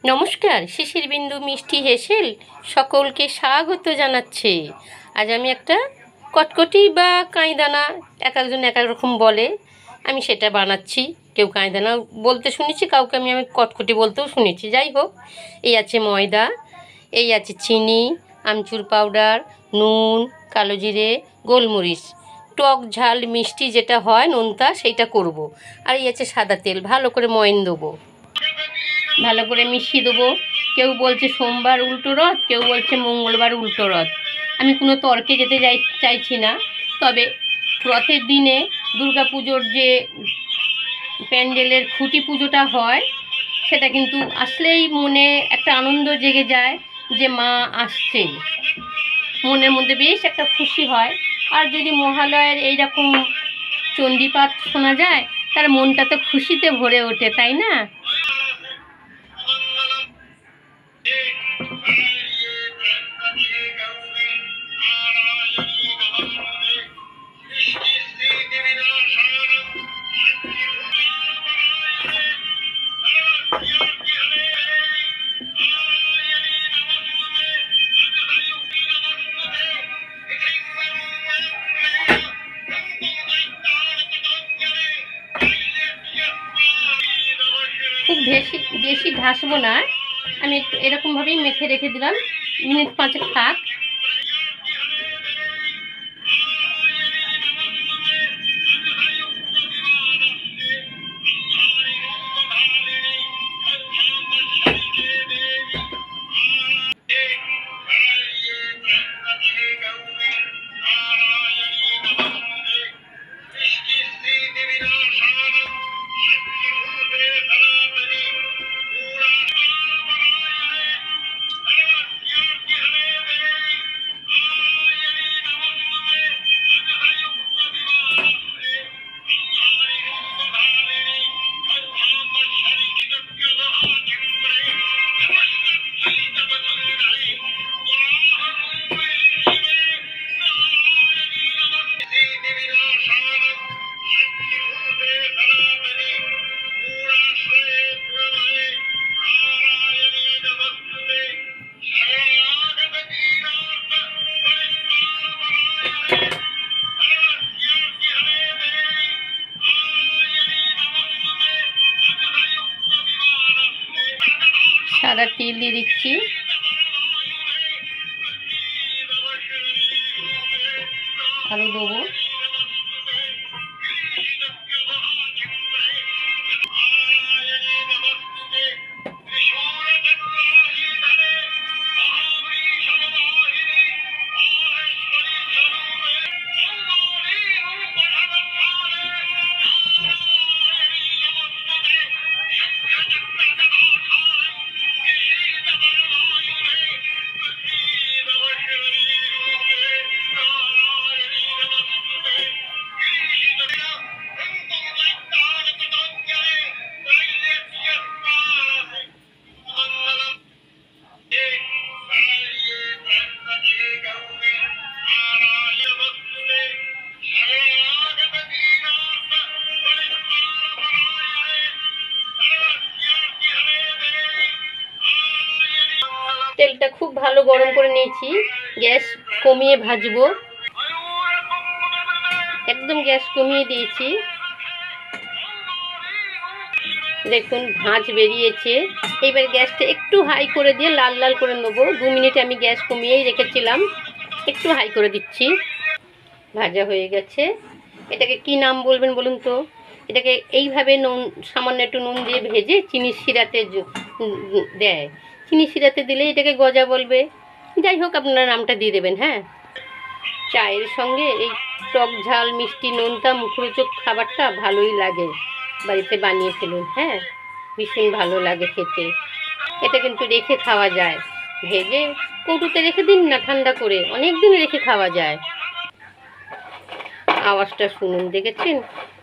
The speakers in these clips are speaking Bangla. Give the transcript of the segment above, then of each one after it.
নমস্কার, শিশির বিন্দু মিষ্টি হেসেল সকলকে স্বাগত জানাচ্ছে। আজ আমি একটা কটকটি বা কাঁইদানা, এক একজন এক এক রকম বলে, আমি সেটা বানাচ্ছি। কেউ কাঁইদানা বলতে শুনেছি, কাউকে আমি কটকটি বলতেও শুনেছি। যাই হোক, এই আছে ময়দা, এই আছে চিনি, আমচুর পাউডার, নুন, কালো জিরে, গোলমরিচ, টক ঝাল মিষ্টি যেটা হয় নোনতা, সেইটা করব। আর এই আছে সাদা তেল, ভালো করে ময়ন দেবো, ভালো করে মিশিয়ে দেবো। কেউ বলছে সোমবার উল্টো রথ, কেউ বলছে মঙ্গলবার উল্টো রথ। আমি কোনো তর্কে যেতে চাইছি না। তবে রথের দিনে দুর্গাপুজোর যে প্যান্ডেলের খুঁটি পুজোটা হয়, সেটা কিন্তু আসলেই মনে একটা আনন্দ জেগে যায় যে মা আসছে, মনের মধ্যে বেশ একটা খুশি হয়। আর যদি মহালয়ের এইরকম চণ্ডীপাঠ শোনা যায়, তার মনটা তো খুশিতে ভরে ওঠে, তাই না? খুব বেশি বেশি ঘাসবো না, আমি একটু এরকমভাবেই মেখে রেখে দিলাম, মিনিট 5 থাক। সাদা তিল দিয়ে দিচ্ছি, আলু দেবো, তেলটা খুব ভালো গরম করে নিয়েছি। গ্যাস কমিয়ে ভাজবো, একদম গ্যাস কমিয়ে দিয়েছি। দেখুন ভাঁজ বেরিয়েছে। এইবার গ্যাসটা একটু হাই করে দিয়ে লাল লাল করে নেবো। 2 মিনিট আমি গ্যাস কমিয়েই রেখেছিলাম, একটু হাই করে দিচ্ছি। ভাজা হয়ে গেছে। এটাকে কি নাম বলবেন বলুন তো? এটাকে এইভাবে নুন, সামান্য একটু নুন দিয়ে ভেজে চিনির শিরাতে দেয়। চিনি শিরাতে দিলে এটাকে গজা বলবে। যাই হোক, আপনারা নামটা দিয়ে দেবেন। হ্যাঁ, চায়ের সঙ্গে এই টক ঝাল মিষ্টি নোনতা মুখরোচক খাবারটা ভালোই লাগে। বাড়িতে বানিয়ে ফেলুন। হ্যাঁ, ভীষণ ভালো লাগে খেতে। এটা কিন্তু রেখে খাওয়া যায়, ভেজে কৌটোতে রেখে দিন না, ঠান্ডা করে অনেক দিন রেখে খাওয়া যায়। আওয়াজটা শুনুন, দেখেছেন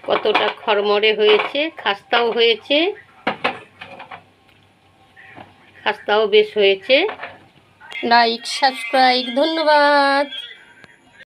কতটা খরমরে হয়েছে, খাস্তাও হয়েছে, খাস্তাও বেশ হয়েছে। লাইক, সাবস্ক্রাইব, ধন্যবাদ।